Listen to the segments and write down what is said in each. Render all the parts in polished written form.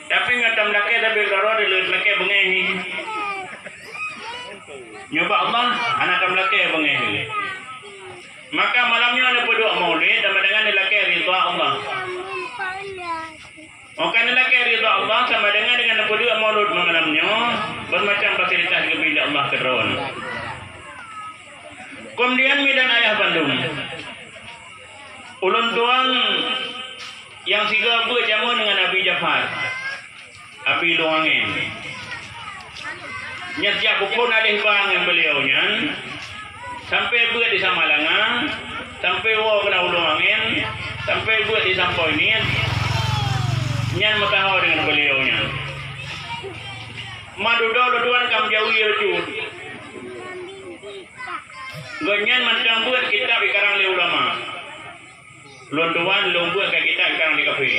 Tapi ngatam laki tapi kalau ada laki bengehi. Nyoba Allah anak tam laki bengehi. Maka malamnya ada berdoa maulid sama dengan laki ridha Allah. Maka laki ridha Allah sama dengan berdoa maulid malamnya bermacam fasilitas kepada Allah keron. Kemudian medan ayah Bandung. Ulun tuan yang siga berjamu dengan Abi Jafar, Abi Luangin. Nyatnya pukul alih bang yang beliaunya sampai buat di Samalanga, sampai wah kena Luangin, sampai buat di Sampau ini. Nyan matahaw dengan beliaunya. Madudo tuan kam jauhi rujud. Ganyan macam buat kitab di karang le ulama. Lontuan buat ke kitab di karang di kafe.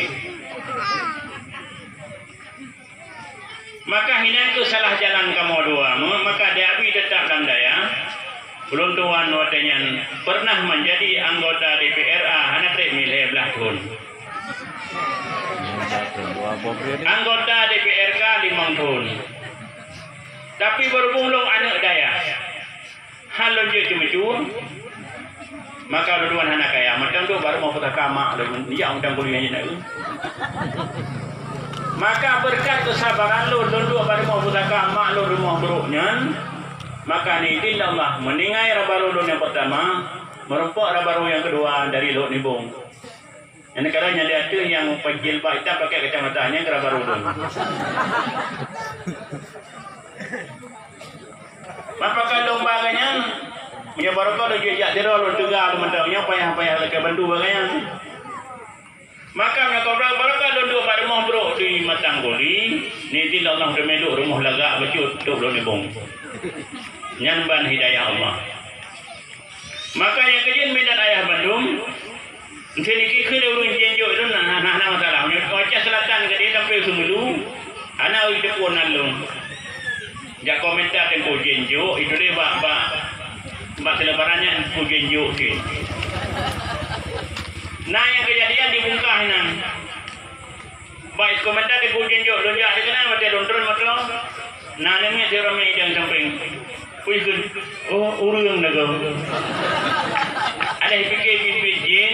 Maka hina ke salah jalan kamu dua, maka dia abi tetap dan daya. Lontuan watanya pernah menjadi anggota DPRA anak remil belah tahun. Anggota DPRK 5 tahun. Tapi berhubung anak daya. Halon je cuma maka luduan anak kaya macam tu baru mau putar kamak dia undang kuliahnya nak. Maka berkat kesabaran lu baru mau putar kamak lu rumah buruknya. Maka ni Allah meningai rabaru yang pertama, merempok rabaru yang kedua dari lu nibung. Yang kadang dia tu yang penjilbab hitam pakai kacamatanya ke rabaru. Apakah lombanya punya barokah dah jejak dera lu tegar lu mentaunya payah-payah ke bantu bagaian. Maka mereka barokah lu pada rumah bro di Matangguli ni tidak Allah demeduk rumah lagak becut tok lu nibung. Nyanban hidayah Allah. Maka yang kejadian medan ayah Bandung sini kikir urun jenjuk itu nah masalah. Wajah selatan ke dia sampai semulu anak itu pun lalu. Jak komentar tempo jenjuk itu dia bak selebarannya tempo jenjuk ke. Nah yang kejadian dibungkah nang. Baik komentar tempo jenjuk lonjak dia kena mati lontron matro. Nah namanya dia ramai yang samping. Puisun oh urang naga. Ada fikir bikin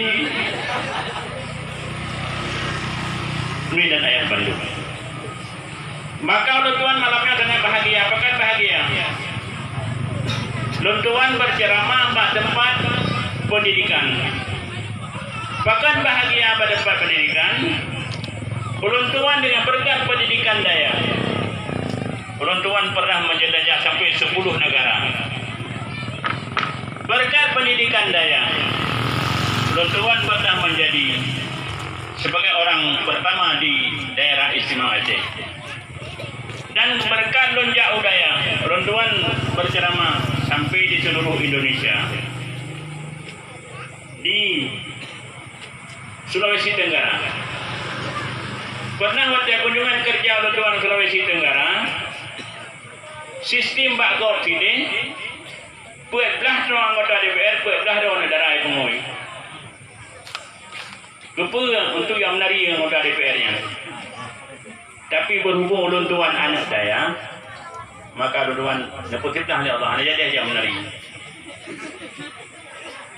ini dan ayat Bandung. Maka Tuhan malamnya dengan bahagia. Apakah bahagia? Tuhan berceramah pada tempat pendidikan. Bahkan bahagia pada tempat pendidikan. Tuhan dengan berkat pendidikan daya. Tuhan pernah menjelajah sampai 10 negara. Berkat pendidikan daya. Tuhan pernah menjadi sebagai orang pertama di daerah istimewa Aceh. Dan berkat lonjak udaya, Tuhan berceramah sampai di seluruh Indonesia. Di Sulawesi Tenggara. Pernah waktu kunjungan kerja Tuhan Sulawesi Tenggara. Sistem bakgok sini, puatlah orang anggota DPR, puatlah orang negara pengoi. Lupa untuk yang menari anggota DPR-nya. Tapi berhubung ulun tuan anak daya, maka tuan neputiplah oleh Allah, anak jadi yang menari.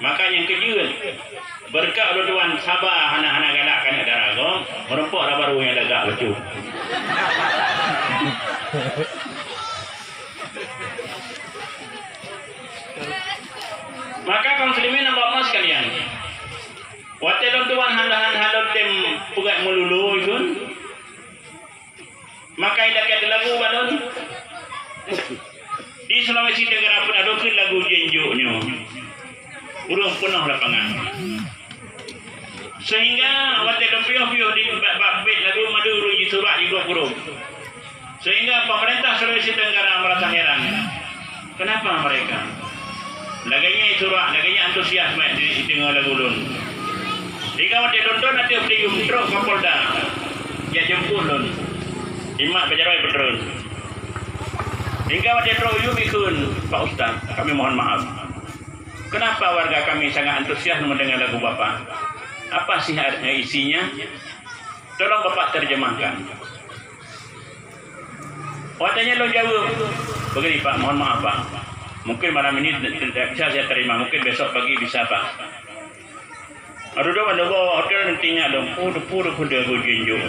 Maka yang kejut, berkat ulun tuan sabar anak-anak galak kan ada raga, merempok baru yang lagak lucu. Maka kaum muslimin dan bapak sekalian, waktu tuan handahan tem pugat melulu itu, maka tidak ada lagu badon. Di Sulawesi Tenggara pun ada lagu jenjuknya, urung penuh lapangan. Sehingga waktu piuh-piuh di bait lagu madu ruji surat di gurung. Sehingga pemerintah Sulawesi Tenggara merasa heran. Kenapa mereka? Laganya surat, laganya antusias di tengah lagu lun. Jika waktu nonton nanti beli truk Kapolda, ya jemput lun. Imak berjarai betul. Jika waktu truk yumikun, Pak Ustaz, kami mohon maaf. Kenapa warga kami sangat antusias mendengar lagu Bapak? Apa sih isinya? Tolong Bapak terjemahkan. Waktunya lo jawab. Begini Pak, mohon maaf Pak. Mungkin malam ini tidak bisa saya terima. Mungkin besok pagi bisa Pak. Aduh dah mana bawa hotel nantinya dong. Pura kuda gue jenjuk.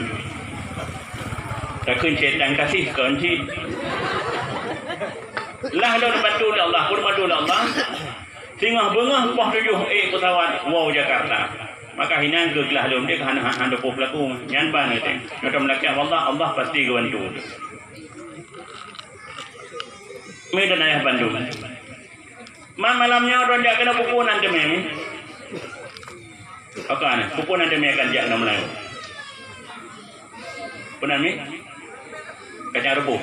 Takun setan kasih kunci. Lah dah bantu Allah, pun bantu Allah. Tinggal bengah poh 7 pesawat wow Jakarta. Maka hina ke gelah dom dia hana pun pelaku nyan ban itu. Nyata melaki Allah pasti gue bantu. Medan ayah Bandung. Malamnya orang dia kena pukul nanti memi. Apa ni? Pukul nanti memi akan jak nama Melayu. Benar ni? Kacang rebus.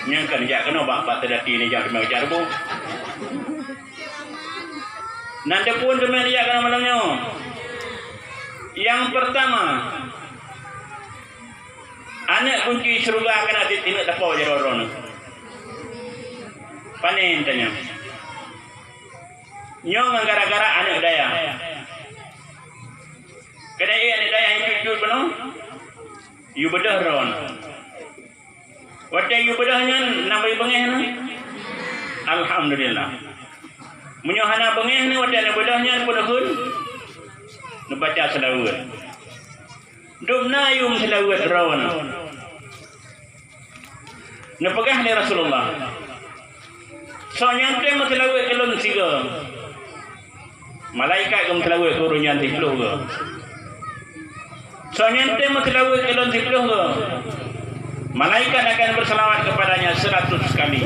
Yang kan jak kena bapak terdati ni jak demi kacang rebus. Nanti pun demi jak kena malamnya. Yang pertama, anak kunci surga kena tidak dapat jadi orang. Panen tanya. Nyong gara-gara anak daya. Kena anak daya yang cucu penuh. You bedah ron. Waktu you bedahnya nampai bengeh ni. Alhamdulillah. Menyohana bengeh ni waktu anak bedahnya pun hun. Membaca selawat. Dubna yum selawat ron. Nepegah ni Rasulullah. Soalnya tu mesti lawat kelon siga. Malaikat kum selawat turunnya tipluh ke. Soalnya tu mesti lawat kelon tipluh ke. Malaikat akan berselawat kepadanya 100 kali.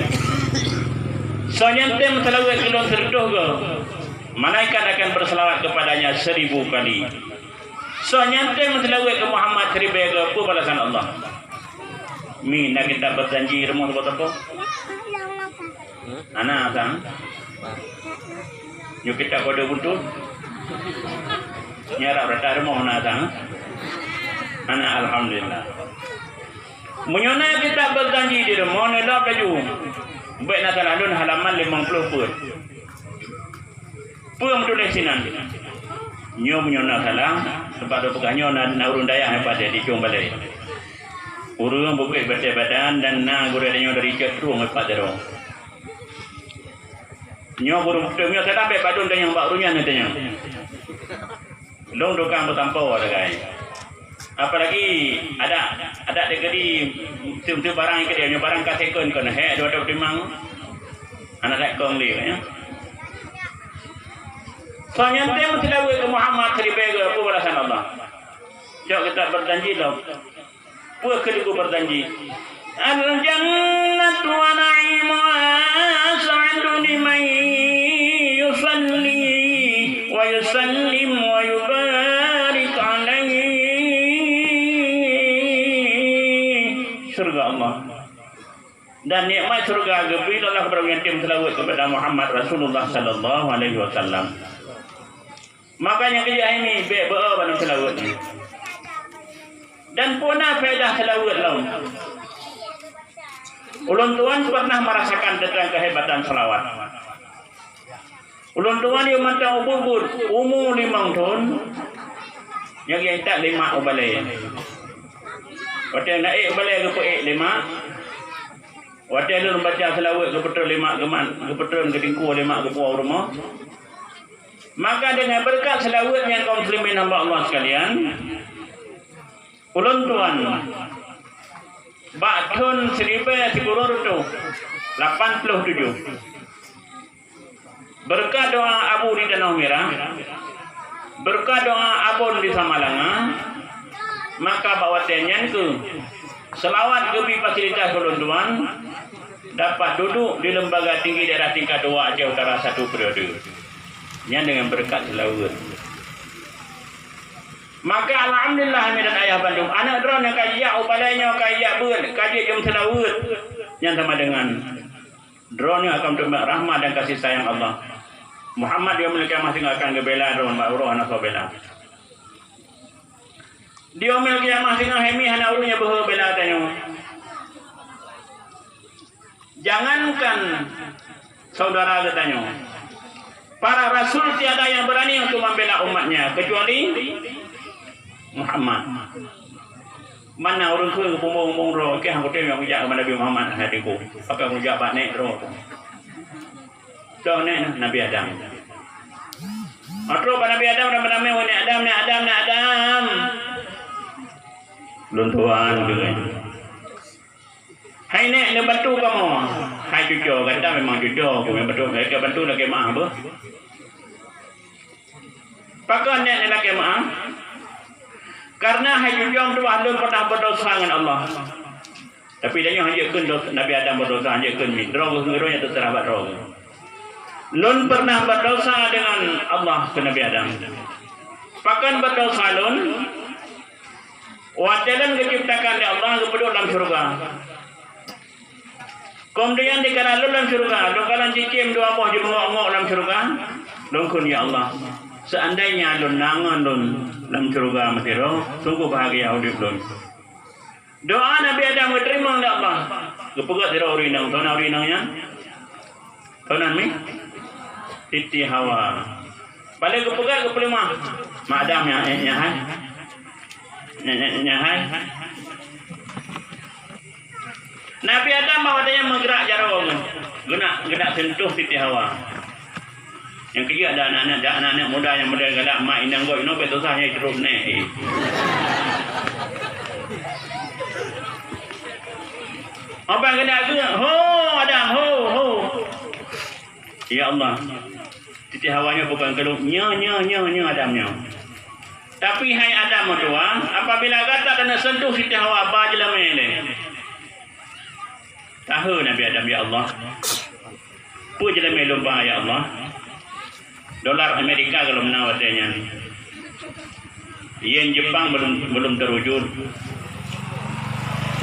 Soalnya tu mesti lawat kelon serduh ke. Malaikat akan berselawat kepadanya 1000 kali. Soalnya tu mesti lawat ke Muhammad 1000 ke apa balasan Allah. Mi nak kita berjanji rumah buat apa? Anak sang, yuk kita kode buntu, nyarap rata rumah anak sang, anak alhamdulillah. Menyona kita berjanji di rumah ni dah baju, baik nak alun halaman 50 pun, pun tulis sinan. Nyo menyona salah, sebab tu pegahnya nak urun daya hebat dia di cium balai. Urun bukit badan dan na guranya dari cetrung hebat dia. Nyo burung putihnya saya sampai padun dan yang barunya nantinya. Long dokang bertampau ada guys. Apalagi ada dekat di tu barang yang dia barang katekon kan he ada timang. Anak tak kong dia ya. Soalnya dia mesti lalu ke Muhammad teribega apa balasan Allah. Jauh kita berjanji dah. Puas kedua berjanji. Al-jannatu wa na'imuha sa'adun liman yusalli wa yusallim wa yubarik alaihi. Surga Allah dan nikmat surga Jibril Allah berganti selawat kepada Muhammad Rasulullah sallallahu alaihi wasallam. Makanya kerja ini baik pada selawat ni. Dan punah faedah selawat laun. Ulun tuan pernah merasakan tentang kehebatan selawat. Ulun tuan yang mata ubur umur 5 tahun, yang tak 5 ubalai. Waktu naik ubalai ke puik 5. Waktu lu baca selawat ke betul 5 geman, ke betul ke tingku 5 ke puau rumah. Maka dengan berkat selawat yang kaum muslimin hamba Allah sekalian, ulun tuan Ba'thun 1987 berkat doa Abu di Danau Merah, berkat doa Abun di Samalanga, maka bawa tenyan ke selawat ke fasilitas ulun tuan dapat duduk di lembaga tinggi daerah tingkat 2 Aceh Utara 1 periode. Yang dengan berkat selawat. Maka alhamdulillah kami dan ayah Bandung anak drone yang kayak upalanya kayak ber kaji jam selawat yang sama dengan drone yang akan memberi rahmat dan kasih sayang Allah. Muhammad dia memiliki masing akan gebela drone baru anak bela. Dia memiliki masing hemi anak urunya bahu bela tanya. Jangankan saudara katanya. Para rasul tiada yang berani untuk membela umatnya kecuali Muhammad. Mana orang ke ngomong roh ke hang kotem yang ujak kepada Nabi Muhammad hatiku. Pakai ujak pak nek roh. So nek Nabi Adam. Atro pada Nabi Adam dan nama nek Adam. Luntuan juga. Hai nek ne bantu kamu. Hai cucu kata memang cucu aku memang bantu mereka bantu nak kemah apa. Pakai nek nak kemah. Karena hai jujur tu ahli pernah berdosa dengan Allah. Tapi dia hanya kun Nabi Adam berdosa hanya kun midro yang terserah badro. Lun pernah berdosa dengan Allah ke Nabi Adam. Pakan berdosa lun. Watalan diciptakan oleh Allah kepada dalam surga. Kemudian dikala lun dalam surga, dokalan cicim dua moh jengok dalam surga. Lun kun ya Allah. Seandainya lun nangan lun dalam surga matiro, sungguh bahagia hidup lun. Doa Nabi Adam diterima oleh Allah. Kepegat dira urinang, tahu urinangnya? Tahu mi? Siti Hawa. Paling kepegat kepelima. Mak Adam hai. Nabi Adam bawadanya menggerak jarang. Guna sentuh Siti Hawa. Yang ketiga ada anak-anak muda yang muda galak mak indang goi no betul sahnya terus ne. Apa kena ke? Ho Adam ho. Ya Allah. Siti Hawanya bukan keluh nya Adamnya. Tapi hai Adam tua, apabila kata kena sentuh Siti Hawa apa jelah mene. Tahu Nabi Adam ya Allah. Pu jelah mene lupa ya Allah. Dolar Amerika kalau menawatnya, yen Jepang belum terwujud,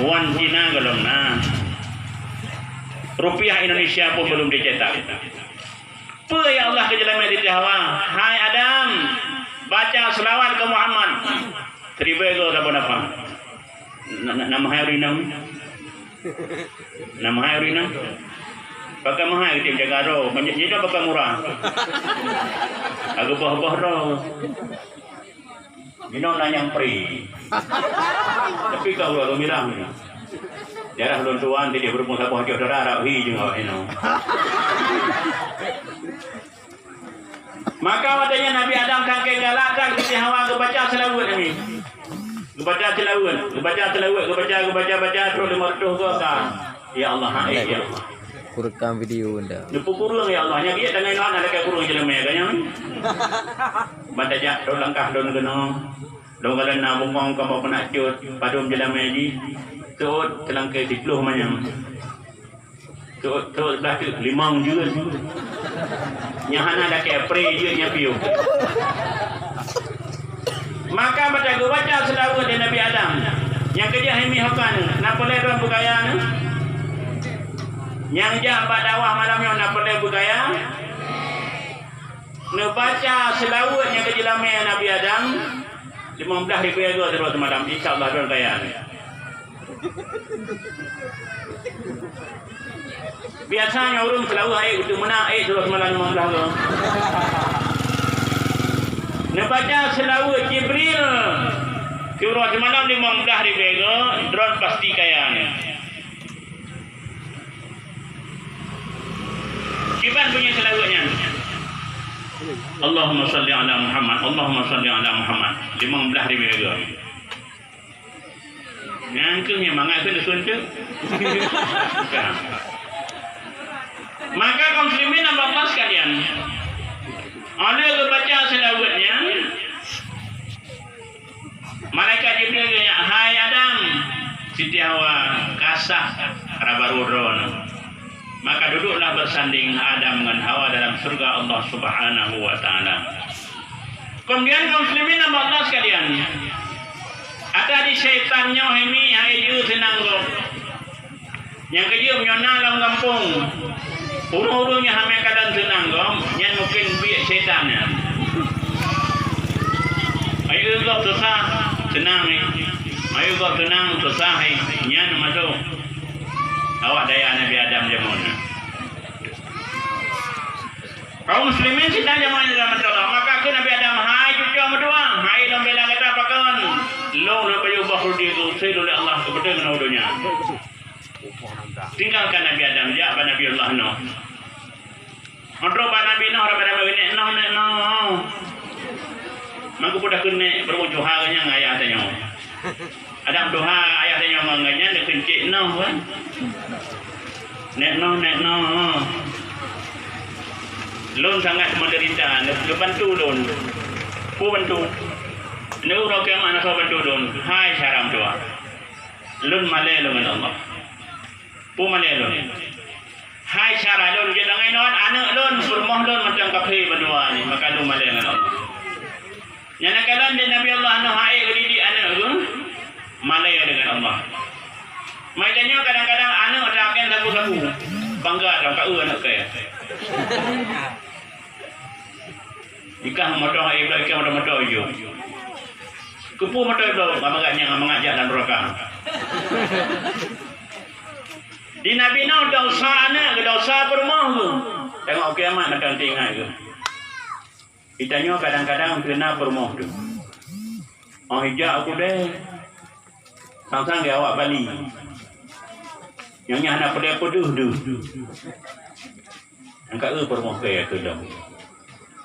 won Cina belum rupiah Indonesia pun belum dicetak. Apa ya Allah kejalan di Hawa? Hai Adam, baca selawat ke Muhammad. Terima kasih apa? Nama hai Rina. Pakai mahal kita jaga roh, banyak juga pakai murah. Aku bah roh. Minum nanyang pri. Tapi kalau lu mirang, jarang lu tuan tidak berumur sabah jodoh darah hi juga ini. Maka wadahnya Nabi Adam kangkeng galakkan Siti Hawa kebaca selawat ini. Kebaca terus mertuh ke kan. Ya Allah, ya Allah. Kurekam video anda. Lupa kurung ya Allah. Yang dia dengan anak ada kayak kurung je lemah kanya. Bandajak do langkah do kena. Do galan na bungkong kamu penakjut padum je lemah ji. Tuut telangkai dipluh manyam. Tuut belah tu limang juga. Yang hana ada kayak pre je nyapiu. Maka baca selawat dari Nabi Adam. Yang kerja hemi hokan. Napa lebar bergaya ni? Yang jabat dakwah malamnya nak pandai bergaya. Nak baca selawat yang kejelamnya Nabi Adam 15,000 ego terus malam insya-Allah bergaya. Biasanya orang selawat itu menang terus malam 15 ego. Nak baca selawat Jibril terus malam 15,000 ego drone pasti kaya ni. Kiban punya selawatnya. Allahumma salli ala Muhammad 15,000 ego. Ngangkungnya mangat tu disuntuk. Maka kaum muslimin dan bapak sekalian, ada yang baca selawatnya. Malaikat Jibril tanya, hai Adam, Siti Hawa kasah rabarudron. Maka duduklah bersanding Adam dengan Hawa dalam surga Allah Subhanahu wa taala. Kemudian kaum muslimin dan bapak sekalian, ada di syaitannya hemi hayu senanggok. Yang kerja menyona dalam kampung. Uru-urunya hamil kadang senanggok, yang mungkin biak syaitannya. Ayo kau susah, senang ni. Ayo kau senang, susah ni. Yang masuk. Awak daya Nabi Adam jamun. Kaum muslimin sedang jaman dalam Allah. Maka aku Nabi Adam hai cucu medua hai dalam bela kata apa kan lo nak bayar bahru dia tu saya oleh Allah kepada dengan udunya tinggalkan Nabi Adam ya pada Nabi Allah no Antara Nabi Nuh pada Nabi Nuh Mangku pada kena berwujud haranya ayah tanya Adam doha ayah tanya manganya dia kencik Nuh kan Nek Nuh Lun sangat menderita, dia bantu lun. Pu bantu. Ni orang kiamat nak bantu lun. Hai syaram doa. Lun malai dengan Allah. Pu malai lun. Hai syara lun kita ngai non anak lun bermoh lun macam kafir berdua ni, maka lun malai dengan Allah. Yang kalan di Nabi Allah Nuh hai didik anak tu malai dengan Allah. Maknanya kadang-kadang anak tak akan lagu-lagu. Bangga dah kau anak kaya. Nikah motor hai pula ikam motor yo. Kupu motor do amaganya mengajak dan neraka. Di Nabi Nuh dosa anak ke dosa permah tu. Tengok kiamat nak tinggal ke. Ditanya kadang-kadang kena permah tu. Oh hijab aku deh. Sang-sang dia awak Bali. Yang nak pada peduh tu. Angkat ke permah kaya tu dah.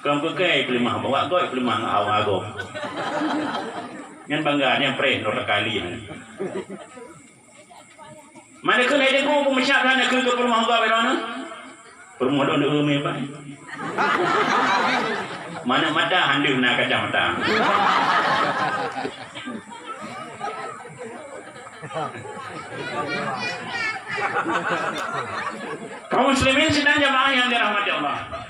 Kau pakai pelimah bawa goi pelimah awak agak. Yang bangga yang pray norah kali. Mana kena ada kau pemecat nak ke permah goi berana? Permah dah ada me pai. Mana mata handu nak kacamata. Kaum muslimin sedang jemaah yang dirahmati Allah.